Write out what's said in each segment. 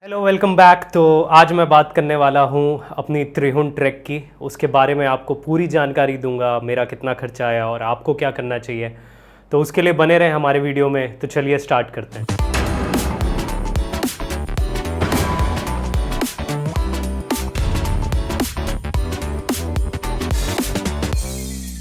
Hello, welcome back. तो आज मैं बात करने वाला हूँ अपनी त्रिहुण ट्रैक की। उसके बारे में आपको पूरी जानकारी दूंगा, मेरा कितना खर्चा आया और आपको क्या करना चाहिए। तो उसके लिए बने रहें हमारे वीडियो में। तो चलिए स्टार्ट करते हैं।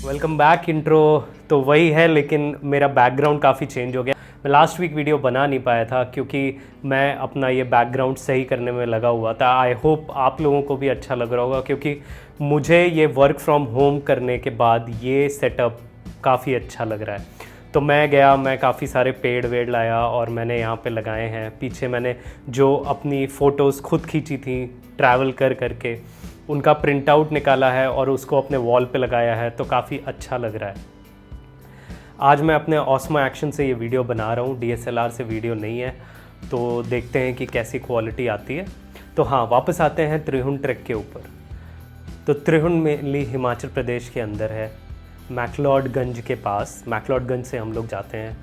Welcome back. इंट्रो तो वही है, लेकिन मेरा बैकग्राउंड काफ़ी चेंज हो गया। मैं लास्ट वीक वीडियो बना नहीं पाया था क्योंकि मैं अपना ये बैकग्राउंड सही करने में लगा हुआ था। आई होप आप लोगों को भी अच्छा लग रहा होगा, क्योंकि मुझे ये वर्क फ्रॉम होम करने के बाद ये सेटअप काफ़ी अच्छा लग रहा है। तो मैं काफ़ी सारे पेड़ वेड़ लाया और मैंने यहाँ पे लगाए हैं। पीछे मैंने जो अपनी फ़ोटोज़ खुद खींची थी ट्रैवल कर करके, उनका प्रिंट आउट निकाला है और उसको अपने वॉल पे लगाया है। तो काफ़ी अच्छा लग रहा है। आज मैं अपने ऑस्मो एक्शन से ये वीडियो बना रहा हूँ, DSLR से वीडियो नहीं है। तो देखते हैं कि कैसी क्वालिटी आती है। तो हाँ, वापस आते हैं त्रिहुण ट्रैक के ऊपर। तो त्रिहुण मेनली हिमाचल प्रदेश के अंदर है, मैक्लोडगंज के पास। मैक्लोडगंज से हम लोग जाते हैं।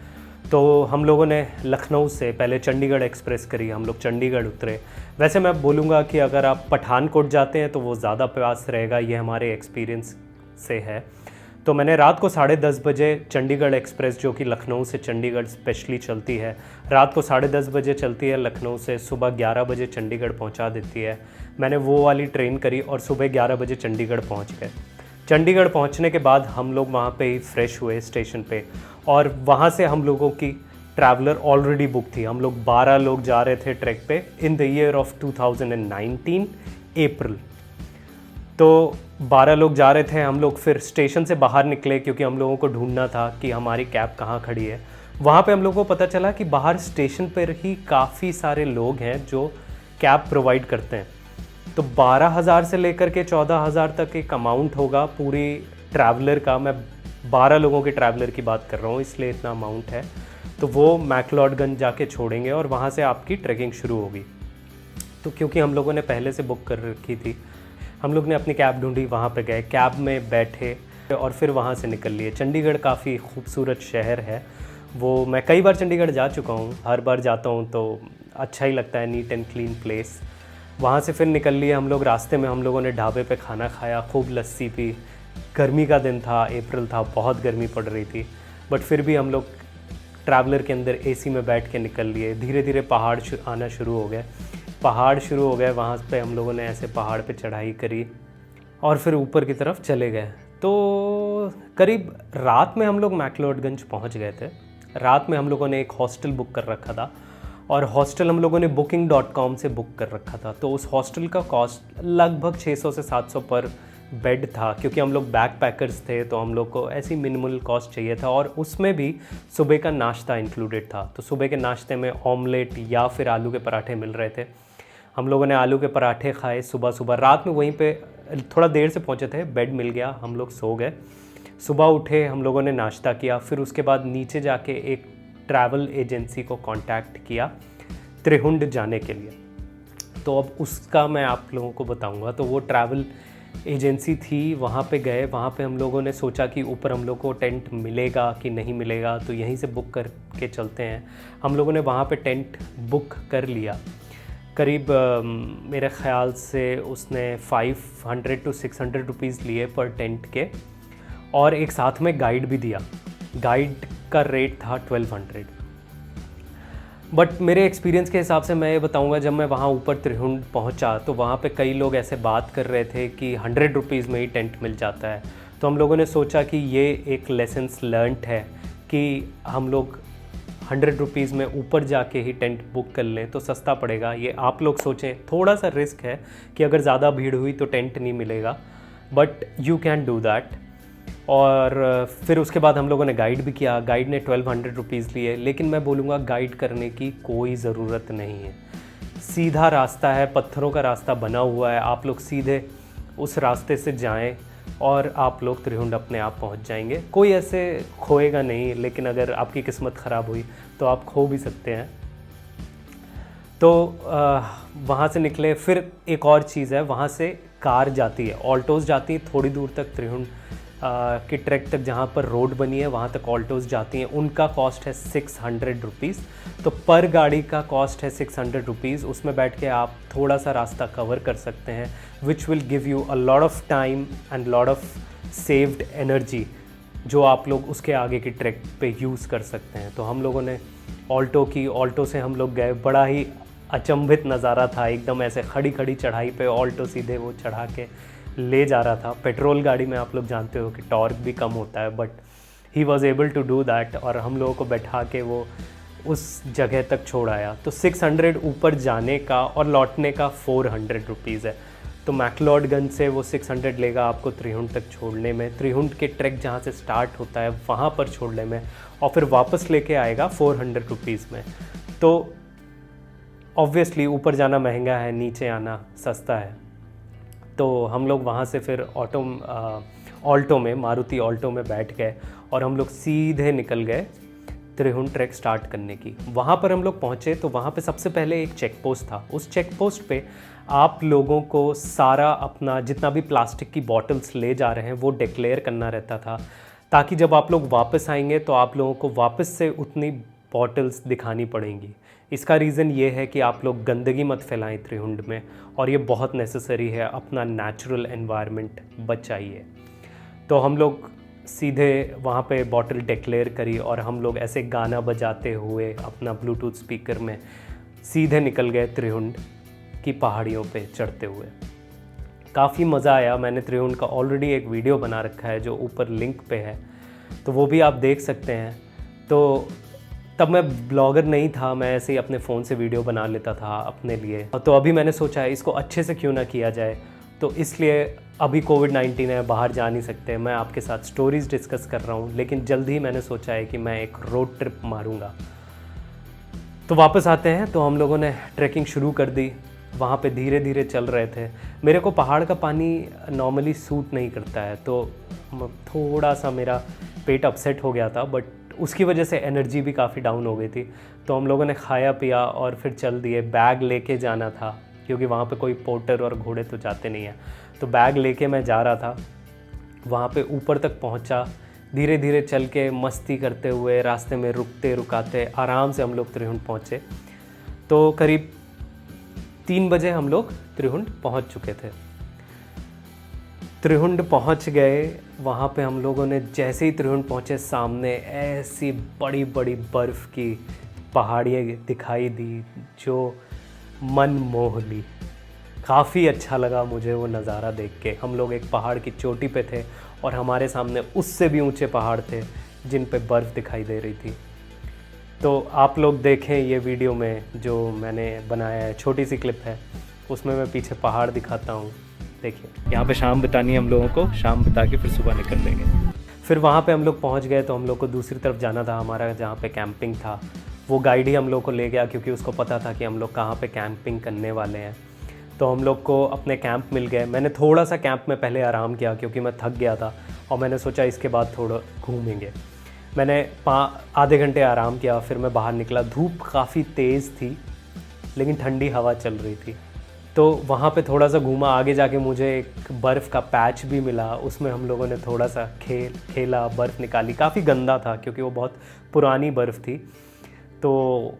तो हम लोगों ने लखनऊ से पहले चंडीगढ़ एक्सप्रेस करी, हम लोग चंडीगढ़ उतरे। वैसे मैं बोलूँगा कि अगर आप पठानकोट जाते हैं तो वो ज़्यादा पास रहेगा, ये हमारे एक्सपीरियंस से है। तो मैंने रात को 10:30 बजे चंडीगढ़ एक्सप्रेस, जो कि लखनऊ से चंडीगढ़ स्पेशली चलती है, रात को 10:30 बजे चलती है लखनऊ से, सुबह 11 बजे चंडीगढ़ पहुंचा देती है। मैंने वो वाली ट्रेन करी और सुबह 11 बजे चंडीगढ़ पहुंच गए। चंडीगढ़ पहुंचने के बाद हम लोग वहाँ पे ही फ्रेश हुए स्टेशन पे, और वहाँ से हम लोगों की ट्रैवलर ऑलरेडी बुक थी। हम लोग 12 लोग जा रहे थे ट्रैक पे इन द ईयर ऑफ 2019 अप्रैल। तो 12 लोग जा रहे थे हम लोग। फिर स्टेशन से बाहर निकले क्योंकि हम लोगों को ढूंढना था कि हमारी कैब कहाँ खड़ी है। वहाँ पे हम लोगों को पता चला कि बाहर स्टेशन पर ही काफ़ी सारे लोग हैं जो कैब प्रोवाइड करते हैं। तो 12,000 से लेकर के 14,000 तक एक अमाउंट होगा पूरी ट्रैवलर का। मैं 12 लोगों के ट्रैवलर की बात कर रहा हूँ, इसलिए इतना अमाउंट है। तो वो मैक्लोडगंज जाके छोड़ेंगे और वहाँ से आपकी ट्रैकिंग शुरू होगी। तो क्योंकि हम लोगों ने पहले से बुक कर रखी थी, हम लोग ने अपनी कैब ढूंढी, वहाँ पे गए, कैब में बैठे और फिर वहाँ से निकल लिए। चंडीगढ़ काफ़ी खूबसूरत शहर है। वो मैं कई बार चंडीगढ़ जा चुका हूँ, हर बार जाता हूँ तो अच्छा ही लगता है, नीट एंड क्लीन प्लेस। वहाँ से फिर निकल लिए हम लोग। रास्ते में हम लोगों ने ढाबे पे खाना खाया, खूब लस्सी पी। गर्मी का दिन था, अप्रैल था, बहुत गर्मी पड़ रही थी, बट फिर भी हम लोग ट्रैवलर के अंदर AC में बैठ के निकल लिए। धीरे धीरे पहाड़ आना शुरू हो गए। वहाँ पे हम लोगों ने ऐसे पहाड़ पे चढ़ाई करी और फिर ऊपर की तरफ चले गए। तो करीब रात में हम लोग मैक्लोडगंज पहुँच गए थे। रात में हम लोगों ने एक हॉस्टल बुक कर रखा था, और हॉस्टल हम लोगों ने booking.com से बुक कर रखा था। तो उस हॉस्टल का कॉस्ट लगभग 600 से 700 पर बेड था। क्योंकि हम लोग बैक पैकर्स थे तो हम लोग को ऐसी मिनिमल कॉस्ट चाहिए था, और उसमें भी सुबह का नाश्ता इंक्लूडेड था। तो सुबह के नाश्ते में ऑमलेट या फिर आलू के पराठे मिल रहे थे। हम लोगों ने आलू के पराठे खाए सुबह सुबह। रात में वहीं पे थोड़ा देर से पहुंचे थे, बेड मिल गया, हम लोग सो गए। सुबह उठे, हम लोगों ने नाश्ता किया। फिर उसके बाद नीचे जाके एक ट्रैवल एजेंसी को कांटेक्ट किया त्रिहुण जाने के लिए। तो अब उसका मैं आप लोगों को बताऊंगा। तो वो ट्रैवल एजेंसी थी, वहाँ पे गए। वहाँ पे हम लोगों ने सोचा कि ऊपर हम लोग को टेंट मिलेगा कि नहीं मिलेगा, तो यहीं से बुक करके चलते हैं। हम लोगों ने वहाँ पे टेंट बुक कर लिया। करीब मेरे ख़्याल से उसने 500 to 600 रुपीज़ लिए पर टेंट के, और एक साथ में गाइड भी दिया। गाइड का रेट था 1200। बट मेरे एक्सपीरियंस के हिसाब से मैं ये बताऊंगा, जब मैं वहाँ ऊपर त्रिहुण पहुँचा तो वहाँ पे कई लोग ऐसे बात कर रहे थे कि 100 रुपीज़ में ही टेंट मिल जाता है। तो हम लोगों ने सोचा कि ये एक लेसन्स लर्नड है कि हम लोग 100 रुपीज़ में ऊपर जाके ही टेंट बुक कर लें तो सस्ता पड़ेगा। ये आप लोग सोचें, थोड़ा सा रिस्क है कि अगर ज़्यादा भीड़ हुई तो टेंट नहीं मिलेगा, but you can do that. और फिर उसके बाद हम लोगों ने गाइड भी किया। गाइड ने 1200 रुपीज़ लिए, लेकिन मैं बोलूँगा गाइड करने की कोई ज़रूरत नहीं है। सीधा रास्ता है, पत्थरों का रास्ता बना हुआ है, आप लोग सीधे उस रास्ते से जाएं और आप लोग त्रिहुण अपने आप पहुंच जाएंगे। कोई ऐसे खोएगा नहीं, लेकिन अगर आपकी किस्मत ख़राब हुई तो आप खो भी सकते हैं। तो वहाँ से निकले। फिर एक और चीज़ है, वहाँ से कार जाती है, ऑल्टोज़ जाती है थोड़ी दूर तक त्रिहुण की ट्रैक तक जहाँ पर रोड बनी है वहाँ तक ऑल्टोज़ जाती हैं, उनका कॉस्ट है 600 रुपीज़। तो पर गाड़ी का कॉस्ट है 600 रुपीज़। उसमें बैठ के आप थोड़ा सा रास्ता कवर कर सकते हैं, which will give you a lot of time and lot of saved energy, जो आप लोग उसके आगे की ट्रैक पे यूज़ कर सकते हैं। तो हम लोगों ने ऑल्टो से हम लोग गए। बड़ा ही अचंभित नज़ारा था, एकदम ऐसे खड़ी खड़ी चढ़ाई पे ऑल्टो सीधे वो चढ़ा के ले जा रहा था। पेट्रोल गाड़ी में आप लोग जानते हो कि टॉर्क भी कम होता है, but he was able to do that, और हम लोगों को बैठा के वो उस जगह तक छोड़ आया। तो 600 ऊपर जाने का और लौटने का 400 रुपीज़ है। तो मैक्लोडगंज से वो 600 लेगा आपको त्रिहुंड तक छोड़ने में, त्रिहुंड के ट्रैक जहाँ से स्टार्ट होता है वहाँ पर छोड़ने में, और फिर वापस लेके आएगा 400 रुपीज़ में। तो ऑब्वियसली ऊपर जाना महंगा है, नीचे आना सस्ता है। तो हम लोग वहाँ से फिर ऑल्टो में, मारुति ऑल्टो में बैठ गए और हम लोग सीधे निकल गए त्रिहुंड ट्रैक स्टार्ट करने की। वहाँ पर हम लोग पहुँचे तो वहाँ पे सबसे पहले एक चेक पोस्ट था। उस चेक पोस्ट पे आप लोगों को सारा अपना जितना भी प्लास्टिक की बॉटल्स ले जा रहे हैं वो डिक्लेयर करना रहता था, ताकि जब आप लोग वापस आएंगे तो आप लोगों को वापस से उतनी बॉटल्स दिखानी पड़ेंगी। इसका रीज़न ये है कि आप लोग गंदगी मत फैलाएं त्रिहुंड में, और ये बहुत नेसेसरी है, अपना नेचुरल एनवायरनमेंट बचाइए। तो हम लोग सीधे वहाँ पे बॉटल डिक्लेयर करी और हम लोग ऐसे गाना बजाते हुए अपना ब्लूटूथ स्पीकर में सीधे निकल गए त्रिहुंड की पहाड़ियों पे चढ़ते हुए। काफ़ी मज़ा आया। मैंने त्रिहुंड का ऑलरेडी एक वीडियो बना रखा है जो ऊपर लिंक पे है, तो वो भी आप देख सकते हैं। तो तब मैं ब्लॉगर नहीं था, मैं ऐसे ही अपने फ़ोन से वीडियो बना लेता था अपने लिए। तो अभी मैंने सोचा है इसको अच्छे से क्यों ना किया जाए, तो इसलिए अभी कोविड-19 है, बाहर जा नहीं सकते, मैं आपके साथ स्टोरीज़ डिस्कस कर रहा हूँ। लेकिन जल्द ही मैंने सोचा है कि मैं एक रोड ट्रिप मारूँगा। तो वापस आते हैं। तो हम लोगों ने ट्रैकिंग शुरू कर दी। वहाँ पे धीरे धीरे चल रहे थे। मेरे को पहाड़ का पानी नॉर्मली सूट नहीं करता है, तो थोड़ा सा मेरा पेट अपसेट हो गया था, बट उसकी वजह से एनर्जी भी काफ़ी डाउन हो गई थी। तो हम लोगों ने खाया पिया और फिर चल दिए। बैग लेके जाना था क्योंकि वहाँ पे कोई पोर्टर और घोड़े तो जाते नहीं हैं, तो बैग लेके मैं जा रहा था। वहाँ पे ऊपर तक पहुँचा, धीरे धीरे चल के मस्ती करते हुए रास्ते में रुकते रुकाते आराम से हम लोग त्रिहुंड पहुँचे। तो करीब 3 बजे हम लोग त्रिहुंड पहुँच चुके थे। त्रिहुंड पहुँच गए। वहाँ पे हम लोगों ने जैसे ही त्रिहुंड पहुँचे, सामने ऐसी बड़ी बड़ी बर्फ़ की पहाड़ियाँ दिखाई दी जो मन मोह ली। काफ़ी अच्छा लगा मुझे वो नज़ारा देख के। हम लोग एक पहाड़ की चोटी पे थे और हमारे सामने उससे भी ऊंचे पहाड़ थे जिन पे बर्फ़ दिखाई दे रही थी। तो आप लोग देखें ये वीडियो में जो मैंने बनाया है, छोटी सी क्लिप है, उसमें मैं पीछे पहाड़ दिखाता हूँ। देखिए, यहाँ पे शाम बितानी है हम लोगों को, शाम बिता के फिर सुबह निकल लेंगे। फिर वहाँ पे हम लोग पहुँच गए। तो हम लोग को दूसरी तरफ जाना था, हमारा जहाँ पे कैंपिंग था वो गाइड ही हम लोग को ले गया, क्योंकि उसको पता था कि हम लोग कहाँ पे कैंपिंग करने वाले हैं। तो हम लोग को अपने कैंप मिल गए। मैंने थोड़ा सा कैंप में पहले आराम किया क्योंकि मैं थक गया था, और मैंने सोचा इसके बाद थोड़ा घूमेंगे। मैंने आधे घंटे आराम किया, फिर मैं बाहर निकला। धूप काफ़ी तेज़ थी लेकिन ठंडी हवा चल रही थी। तो वहाँ पे थोड़ा सा घूमा। आगे जाके मुझे एक बर्फ़ का पैच भी मिला, उसमें हम लोगों ने थोड़ा सा खेला, बर्फ़ निकाली। काफ़ी गंदा था क्योंकि वो बहुत पुरानी बर्फ़ थी, तो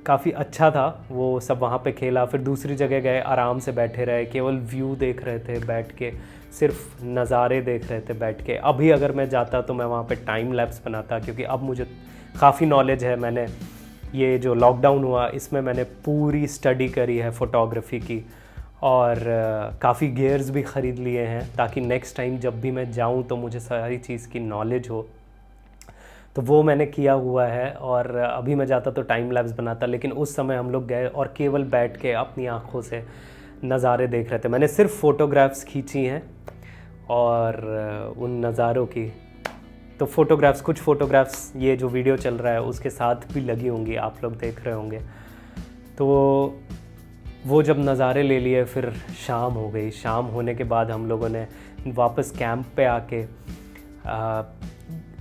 काफ़ी अच्छा था वो सब। वहाँ पे खेला, फिर दूसरी जगह गए, आराम से बैठे रहे, केवल व्यू देख रहे थे बैठ के, सिर्फ नज़ारे देख रहे थे बैठ के। अभी अगर मैं जाता तो मैं वहाँ पे टाइम लैप्स बनाता, क्योंकि अब मुझे काफ़ी नॉलेज है। मैंने ये जो लॉकडाउन हुआ इसमें मैंने पूरी स्टडी करी है फ़ोटोग्राफ़ी की, और काफ़ी गियर्स भी ख़रीद लिए हैं ताकि नेक्स्ट टाइम जब भी मैं जाऊँ तो मुझे सारी चीज़ की नॉलेज हो। तो वो मैंने किया हुआ है, और अभी मैं जाता तो टाइम लैप्स बनाता, लेकिन उस समय हम लोग गए और केवल बैठ के अपनी आँखों से नज़ारे देख रहे थे। मैंने सिर्फ फ़ोटोग्राफ्स खींची हैं और उन नज़ारों की। तो कुछ फ़ोटोग्राफ्स ये जो वीडियो चल रहा है उसके साथ भी लगी होंगी, आप लोग देख रहे होंगे। तो वो जब नज़ारे ले लिए, फिर शाम हो गई। शाम होने के बाद हम लोगों ने वापस कैंप पे आके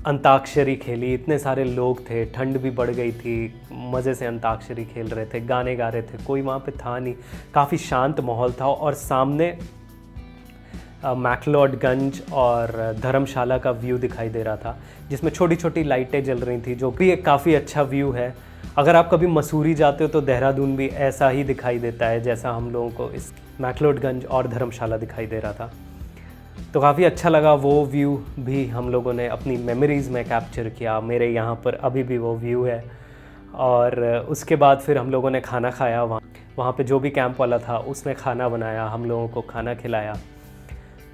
अंताक्षरी खेली। इतने सारे लोग थे, ठंड भी बढ़ गई थी, मज़े से अंताक्षरी खेल रहे थे, गाने गा रहे थे। कोई वहाँ पे था नहीं, काफ़ी शांत माहौल था। और सामने मैक्लोडगंज और धर्मशाला का व्यू दिखाई दे रहा था, जिसमें छोटी छोटी लाइटें जल रही थी, जो भी एक काफ़ी अच्छा व्यू है। अगर आप कभी मसूरी जाते हो तो देहरादून भी ऐसा ही दिखाई देता है जैसा हम लोगों को इस मैक्लोडगंज और धर्मशाला दिखाई दे रहा था। तो काफ़ी अच्छा लगा, वो व्यू भी हम लोगों ने अपनी मेमोरीज़ में कैप्चर किया। मेरे यहाँ पर अभी भी वो व्यू है। और उसके बाद फिर हम लोगों ने खाना खाया, वहाँ पे जो भी कैंप वाला था उसने खाना बनाया, हम लोगों को खाना खिलाया।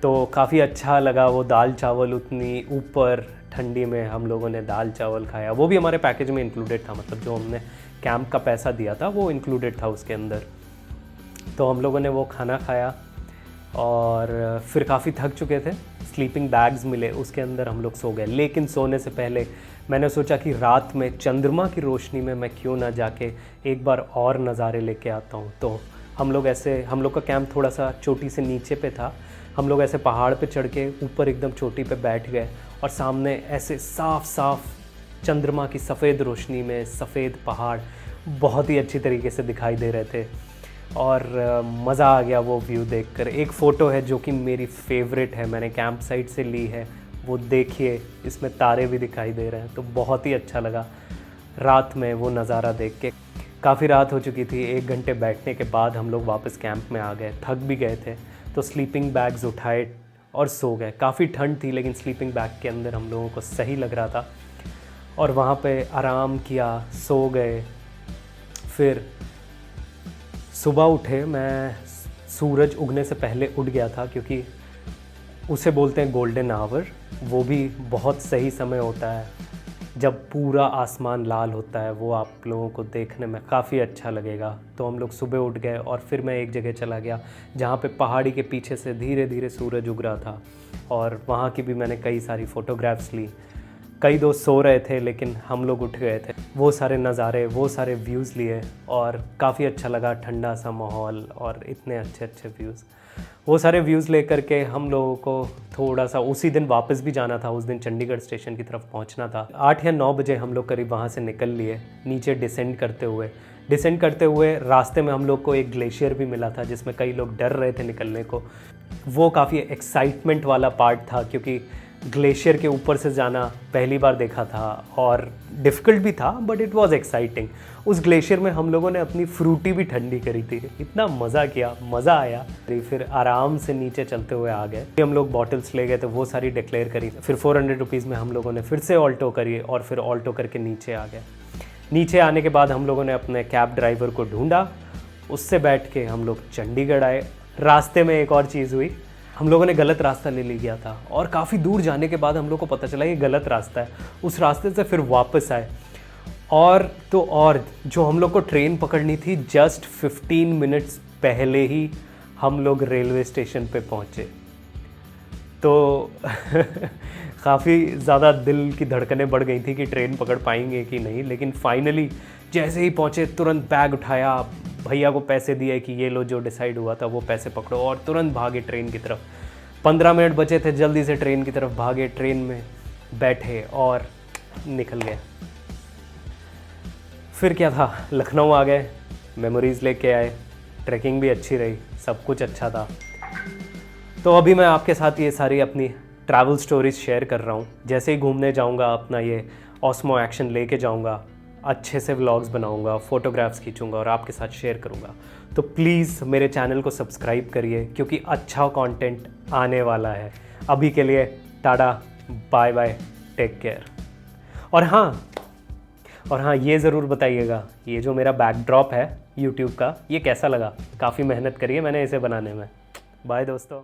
तो काफ़ी अच्छा लगा वो दाल चावल, उतनी ऊपर ठंडी में हम लोगों ने दाल चावल खाया। वो भी हमारे पैकेज में इंक्लूडेड था, मतलब जो हमने कैंप का पैसा दिया था वो इंक्लूडेड था उसके अंदर। तो हम लोगों ने वो खाना खाया और फिर काफ़ी थक चुके थे। स्लीपिंग बैग्स मिले, उसके अंदर हम लोग सो गए। लेकिन सोने से पहले मैंने सोचा कि रात में चंद्रमा की रोशनी में मैं क्यों ना जाके एक बार और नज़ारे लेके आता हूँ। तो हम लोग का कैंप थोड़ा सा चोटी से नीचे पे था। हम लोग ऐसे पहाड़ पे चढ़ के ऊपर एकदम चोटी पे बैठ गए और सामने ऐसे साफ साफ चंद्रमा की सफ़ेद रोशनी में सफ़ेद पहाड़ बहुत ही अच्छी तरीके से दिखाई दे रहे थे और मज़ा आ गया वो व्यू देखकर। एक फ़ोटो है जो कि मेरी फेवरेट है, मैंने कैंप साइट से ली है, वो देखिए, इसमें तारे भी दिखाई दे रहे हैं। तो बहुत ही अच्छा लगा रात में वो नज़ारा देख के। काफ़ी रात हो चुकी थी, 1 घंटे बैठने के बाद हम लोग वापस कैंप में आ गए, थक भी गए थे। तो स्लीपिंग बैग्स उठाए और सो गए। काफ़ी ठंड थी लेकिन स्लीपिंग बैग के अंदर हम लोगों को सही लग रहा था और वहाँ पे आराम किया, सो गए। फिर सुबह उठे, मैं सूरज उगने से पहले उठ गया था क्योंकि उसे बोलते हैं गोल्डन आवर। वो भी बहुत सही समय होता है जब पूरा आसमान लाल होता है, वो आप लोगों को देखने में काफ़ी अच्छा लगेगा। तो हम लोग सुबह उठ गए और फिर मैं एक जगह चला गया जहाँ पे पहाड़ी के पीछे से धीरे धीरे सूरज उग रहा था और वहाँ की भी मैंने कई सारी फ़ोटोग्राफ्स ली। कई दोस्त सो रहे थे लेकिन हम लोग उठ गए थे, वो सारे नज़ारे, वो सारे व्यूज़ लिए और काफ़ी अच्छा लगा। ठंडा सा माहौल और इतने अच्छे अच्छे व्यूज़। वो सारे व्यूज़ लेकर के हम लोगों को थोड़ा सा उसी दिन वापस भी जाना था। उस दिन चंडीगढ़ स्टेशन की तरफ पहुंचना था। 8 या 9 बजे हम लोग करीब वहाँ से निकल लिए। नीचे डिसेंड करते हुए रास्ते में हम लोग को एक ग्लेशियर भी मिला था जिसमें कई लोग डर रहे थे निकलने को। वो काफ़ी एक्साइटमेंट वाला पार्ट था क्योंकि ग्लेशियर के ऊपर से जाना पहली बार देखा था और डिफ़िकल्ट भी था, बट इट वाज एक्साइटिंग। उस ग्लेशियर में हम लोगों ने अपनी फ्रूटी भी ठंडी करी थी, इतना मज़ा किया, मज़ा आया। फिर आराम से नीचे चलते हुए आ गए। हम लोग बॉटल्स ले गए थे, वो सारी डिक्लेयर करी। फिर 400 रुपीज़ में हम लोगों ने फिर से ऑल्टो करी और फिर ऑल्टो करके नीचे आ गए। नीचे आने के बाद हम लोगों ने अपने कैब ड्राइवर को ढूंढा, उससे बैठ के हम लोग चंडीगढ़ आए। रास्ते में एक और चीज़ हुई, हम लोगों ने गलत रास्ता ले लिया था और काफ़ी दूर जाने के बाद हम लोग को पता चला ये गलत रास्ता है। उस रास्ते से फिर वापस आए और जो हम लोग को ट्रेन पकड़नी थी, जस्ट 15 मिनट्स पहले ही हम लोग रेलवे स्टेशन पे पहुँचे। तो काफ़ी ज़्यादा दिल की धड़कनें बढ़ गई थी कि ट्रेन पकड़ पाएंगे कि नहीं। लेकिन फाइनली जैसे ही पहुँचे तुरंत बैग उठाया, भैया को पैसे दिए कि ये लो, जो डिसाइड हुआ था वो पैसे पकड़ो, और तुरंत भागे ट्रेन की तरफ। 15 मिनट बचे थे, जल्दी से ट्रेन की तरफ भागे, ट्रेन में बैठे और निकल गए। फिर क्या था, लखनऊ आ गए, मेमोरीज़ लेके आए, ट्रैकिंग भी अच्छी रही, सब कुछ अच्छा था। तो अभी मैं आपके साथ ये सारी अपनी ट्रैवल स्टोरीज शेयर कर रहा हूँ। जैसे ही घूमने जाऊँगा अपना ये ऑस्मो एक्शन लेके जाऊँगा, अच्छे से व्लॉग्स बनाऊँगा, फ़ोटोग्राफ्स खींचूँगा और आपके साथ शेयर करूँगा। तो प्लीज़ मेरे चैनल को सब्सक्राइब करिए क्योंकि अच्छा कंटेंट आने वाला है। अभी के लिए टाटा, बाय बाय, टेक केयर। और हाँ, ये ज़रूर बताइएगा ये जो मेरा बैकड्रॉप है यूट्यूब का, ये कैसा लगा। काफ़ी मेहनत करी है मैंने इसे बनाने में। बाय दोस्तों।